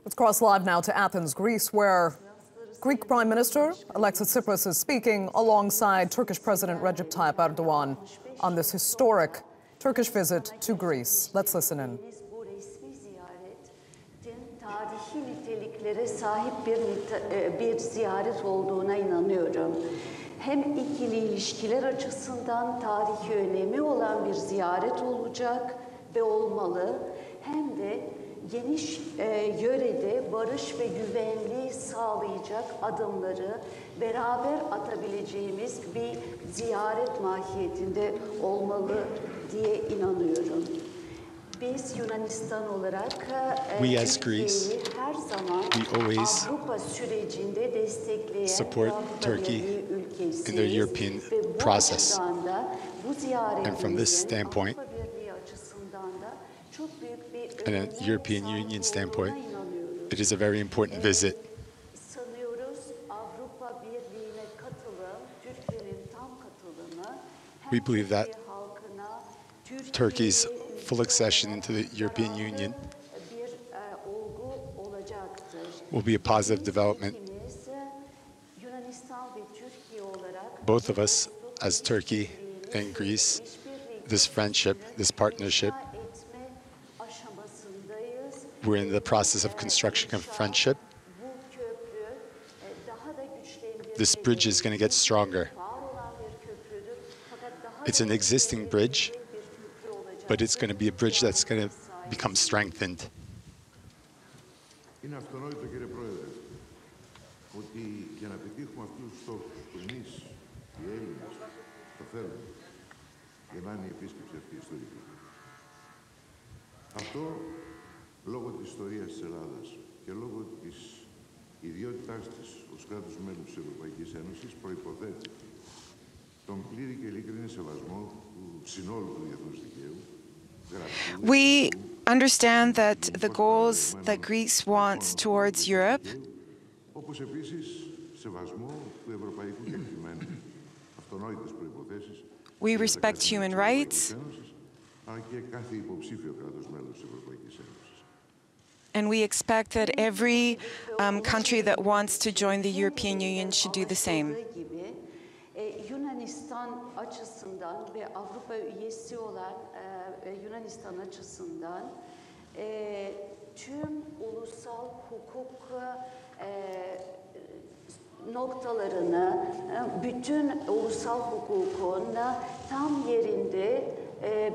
Let's cross live now to Athens, Greece, where Greek Prime Minister Alexis Tsipras is speaking alongside Turkish President Recep Tayyip Erdogan on this historic Turkish visit to Greece. Let's listen in. Tarihi niteliklere sahip bir ziyaret olduğuna inanıyorum. Hem ikili ilişkiler açısından tarihi önemi olan bir ziyaret olacak ve olmalı, hem de geniş yörede barış ve güvenliği sağlayacak adımları beraber atabileceğimiz bir ziyaret mahiyetinde olmalı diye inanıyorum. Biz Yunanistan olarak We as Greece, her zaman we always Avrupa sürecinde destekleyen support Turkey in their European process. And from this standpoint, and a European Union standpoint, it is a very important visit. We believe that Turkey's full accession into the European Union will be a positive development. Both of us, as Turkey and Greece, this friendship, this partnership, we're in the process of construction of friendship. This bridge is going to get stronger. It's an existing bridge, but it's going to be a bridge that's going to become strengthened. Είναι αυτονόητο, κύριε Πρόεδρε, ότι για να πετύχουμε αυτούς τους στόχους που εμείς, οι Έλληνες, το θέλουμε, για να είναι η επίσκεψη αυτή ιστορική. Αυτό, λόγω της ιστορίας της Ελλάδας και λόγω της ιδιότητάς της ως κράτους μέλους της Ευρωπαϊκής Ένωσης, προϋποθέτει τον πλήρη και ειλικρινή σεβασμό του συνόλου του διεθνούς δικαίου. We understand that the goals that Greece wants towards Europe we respect human rights, and we expect that every country that wants to join the European Union should do the same. Yunanistan açısından ve Avrupa üyesi olan Yunanistan açısından tüm ulusal hukuk noktalarını, bütün ulusal hukukun tam yerinde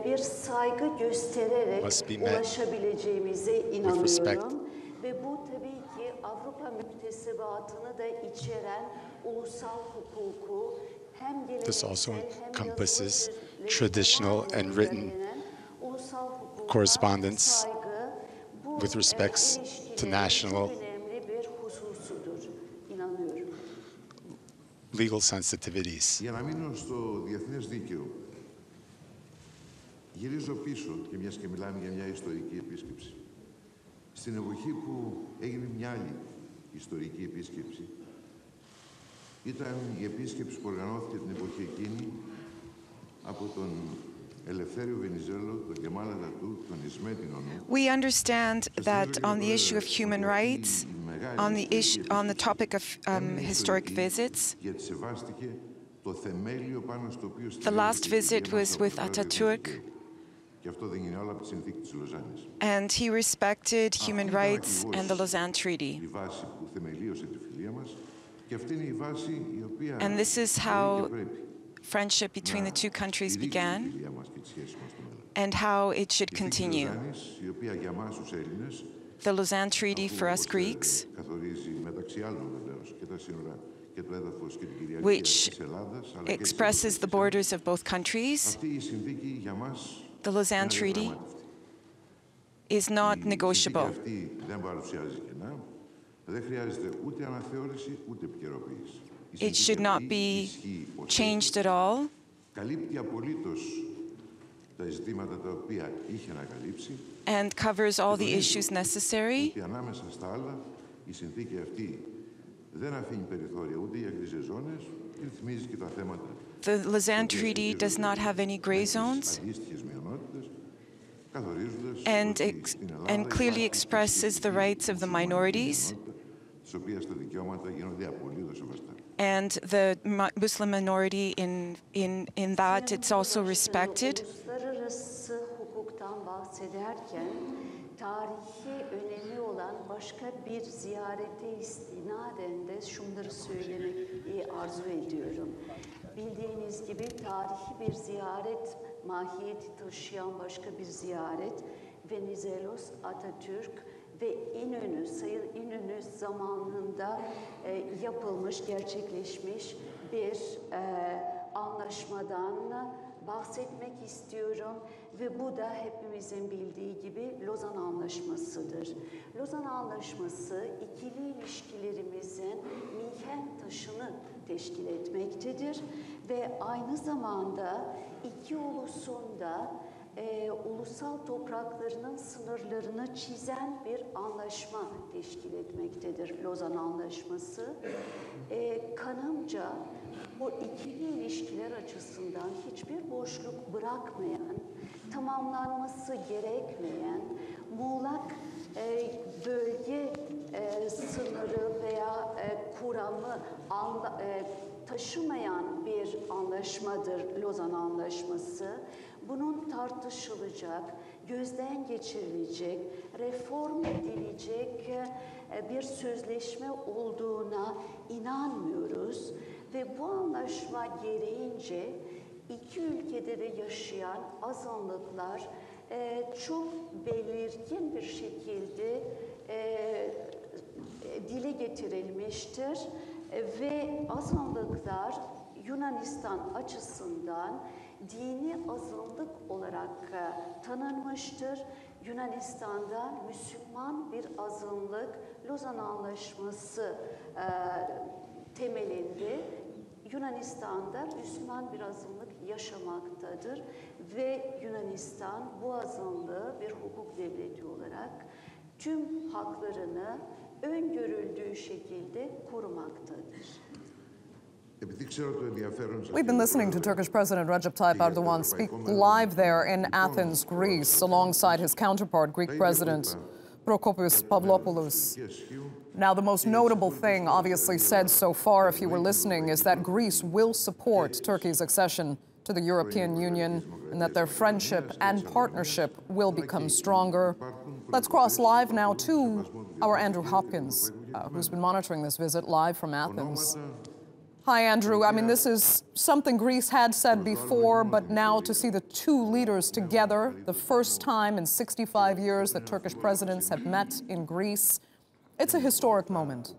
bir saygı göstererek ulaşabileceğimize inanıyorum. Ve bu tabii ki Avrupa müktesebatını da içeren ulusal hukuku hem This also encompasses traditional and written correspondence with respects to national legal sensitivities. Για να μείνω στο διεθνές δίκαιο, γυρίζω πίσω και μιας και μιλάμε για μια ιστορική επίσκεψη. Στην εποχή που έγινε μια άλλη ιστορική επίσκεψη, ήταν η επίσκεψη που οργανώθηκε την εποχή εκείνη από τον Ελευθέριο Βενιζέλο, τον Κεμάλ Ατατούρκ, τον Ισμέτ Ινονού. We understand that on the issue of human rights, on the topic of historic visits, the last visit was with Atatürk, and he respected human rights and the Lausanne Treaty. And this is how friendship between the two countries began and how it should continue. The Lausanne Treaty for us Greeks, which expresses the borders of both countries, the Lausanne Treaty is not negotiable. It should not be changed at all. And covers all the issues necessary. The Lausanne Treaty does not have any gray zones, and clearly expresses the rights of the minorities and the Muslim minority in that it's also respected. Uluslararası hukuktan bahsederken tarihi önemi olan başka bir ziyarete istinaden de şunları söylemeyi arzu ediyorum. Bildiğiniz gibi tarihi bir ziyaret mahiyeti taşıyan başka bir ziyaret Venizelos, Atatürk ve İnönü, Sayın İnönü zamanında yapılmış, gerçekleşmiş bir anlaşmadan bahsetmek istiyorum ve bu da hepimizin bildiği gibi Lausanne Anlaşması'dır. Lausanne Anlaşması ikili ilişkilerimizin mihenk taşını teşkil etmektedir ve aynı zamanda iki ulusun da ulusal topraklarının sınırlarını çizen bir anlaşma teşkil etmektedir Lausanne Anlaşması. Kanımca bu ikili ilişkiler açısından hiçbir boşluk bırakmayan, tamamlanması gerekmeyen, muğlak bölge sınırı veya kuramı taşımayan bir anlaşmadır Lausanne Anlaşması. Bunun tartışılacak, gözden geçirilecek, reform edilecek bir sözleşme olduğuna inanmıyoruz. Ve bu anlaşma gereğince iki ülkede de yaşayan azınlıklar çok belirgin bir şekilde dile getirilmiştir. Ve azınlıklar Yunanistan açısından dini azınlık olarak tanınmıştır. Yunanistan'da Müslüman bir azınlık Lausanne Anlaşması temelinde Yunanistan'da Müslüman bir azınlık yaşamaktadır ve Yunanistan bu azınlığı bir hukuk devleti olarak tüm haklarını öngörüldüğü şekilde korumaktadır. We've been listening to Turkish President Recep Tayyip Erdogan speak live there in Athens, Greece, alongside his counterpart, Greek President Prokopios Pavlopoulos. Now, the most notable thing, obviously said so far, if you were listening, is that Greece will support Turkey's accession to the European Union and that their friendship and partnership will become stronger. Let's cross live now to our Andrew Hopkins, who's been monitoring this visit live from Athens. Hi, Andrew. I mean, this is something Greece had said before, but now to see the two leaders together, the first time in 65 years that Turkish presidents have met in Greece, it's a historic moment.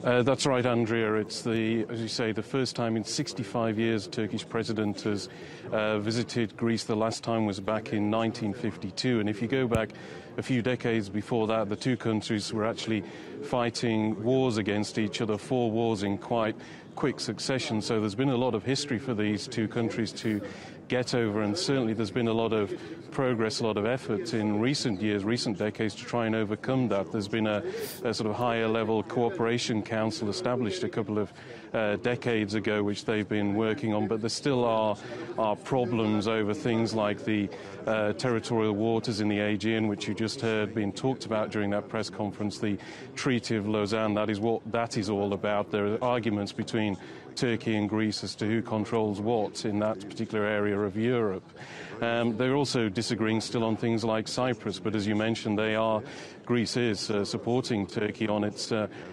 That's right, Andrea. It's as you say, the first time in 65 years a Turkish president has visited Greece. The last time was back in 1952. And if you go back a few decades before that, the two countries were actually fighting wars against each other, 4 wars in quite quick succession. So there's been a lot of history for these two countries to get over, and certainly there's been a lot of progress, a lot of effort in recent years, recent decades to try and overcome that. There's been a sort of higher level cooperation council established a couple of decades ago, which they've been working on, but there still are problems over things like the territorial waters in the Aegean, which you just heard being talked about during that press conference, the Treaty of Lausanne. That is what that is all about. There are arguments between Turkey and Greece as to who controls what in that particular area of Europe. They're also disagreeing still on things like Cyprus, but as you mentioned, Greece is supporting Turkey on its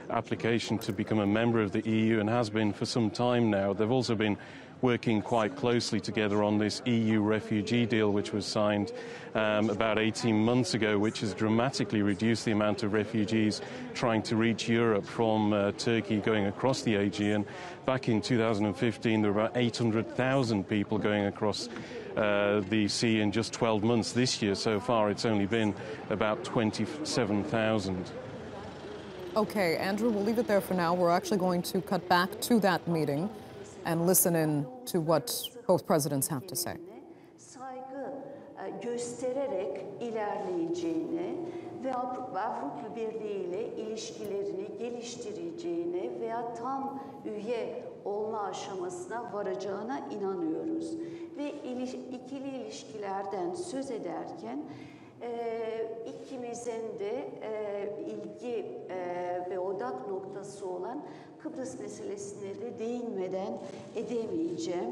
application to become a member of the EU and has been for some time now. They've also been working quite closely together on this EU refugee deal, which was signed about 18 months ago, which has dramatically reduced the amount of refugees trying to reach Europe from Turkey going across the Aegean. Back in 2015, there were about 800,000 people going across the sea in just 12 months. This year, so far, it's only been about 27,000. Okay, Andrew, we'll leave it there for now. We're actually going to cut back to that meeting and listen in to what both presidents have to say. Saygı göstererek ilerleyeceğini ve Avrupa Birliği ile ilişkilerini geliştireceğini veya tam üye olma aşamasına varacağına inanıyoruz. Ve ikili ilişkilerden söz ederken ikimizin de ilgi ve odak noktası olan Kıbrıs meselesine de değinmeden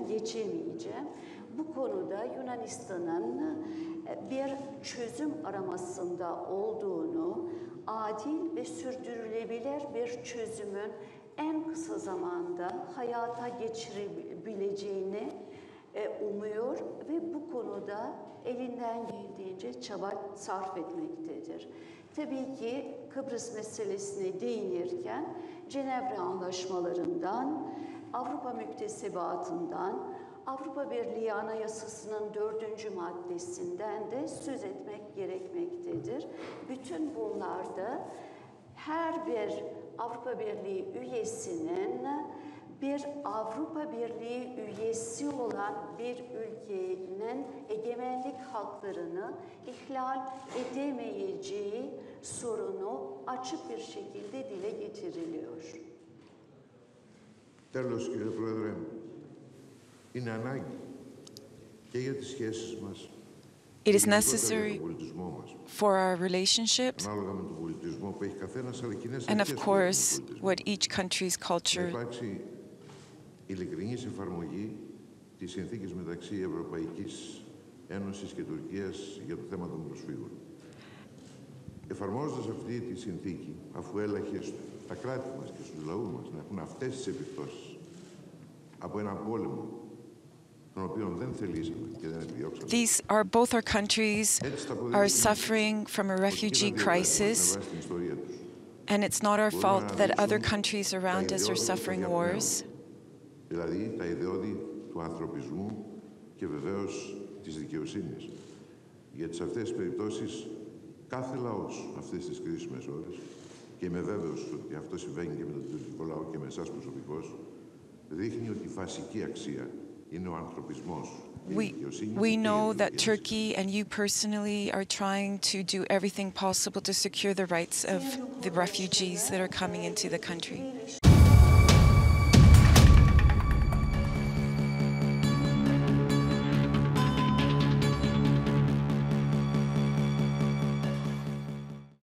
geçemeyeceğim. Bu konuda Yunanistan'ın bir çözüm aramasında olduğunu, adil ve sürdürülebilir bir çözümün en kısa zamanda hayata geçirebileceğini umuyor ve bu konuda elinden geldiğince çaba sarf etmektedir. Tabii ki Kıbrıs meselesine değinirken Cenevre Anlaşmalarından, Avrupa Müktesebatı'ndan, Avrupa Birliği Anayasası'nın 4. maddesinden de söz etmek gerekmektedir. Bütün bunlarda her bir Avrupa Birliği üyesinin bir Avrupa Birliği üyesi olan bir ülkenin egemenlik haklarını ihlal edemeyeceği sorunu açık bir şekilde dile getiriliyor. Τέλος, κύριε Πρόεδρε, είναι ανάγκη και για τις σχέσεις μας. It is necessary for our relationships and, of course, what each country's culture ειλικρινής εφαρμογή της συνθήκης μεταξύ Ευρωπαϊκής Ένωσης και Τουρκίας για το θέμα των προσφύγων. Εφαρμόζοντας αυτή τη συνθήκη, αφού έλαχε τα κράτη μας και στους λαούς μας να έχουν αυτές τις επιπτώσεις από έναν πόλεμο τον οποίο δεν θελήσαμε και δεν επιδιώξαμε. These are both our countries are suffering from a refugee crisis, and it's not our fault that other countries around us are suffering wars. Δηλαδή τα ιδεώδη του ανθρωπισμού και βεβαίως της δικαιοσύνης. Γιατί σε αυτές τις περιπτώσεις κάθε λαός αυτές τις κρίσιμες ώρες, και είμαι βέβαιος ότι αυτό συμβαίνει και με τον τουρκικό λαό και με εσάς προσωπικώς, δείχνει ότι η βασική αξία είναι ο ανθρωπισμός. We know that Turkey and you personally are trying to do everything possible to secure the rights of the refugees that are coming into the country.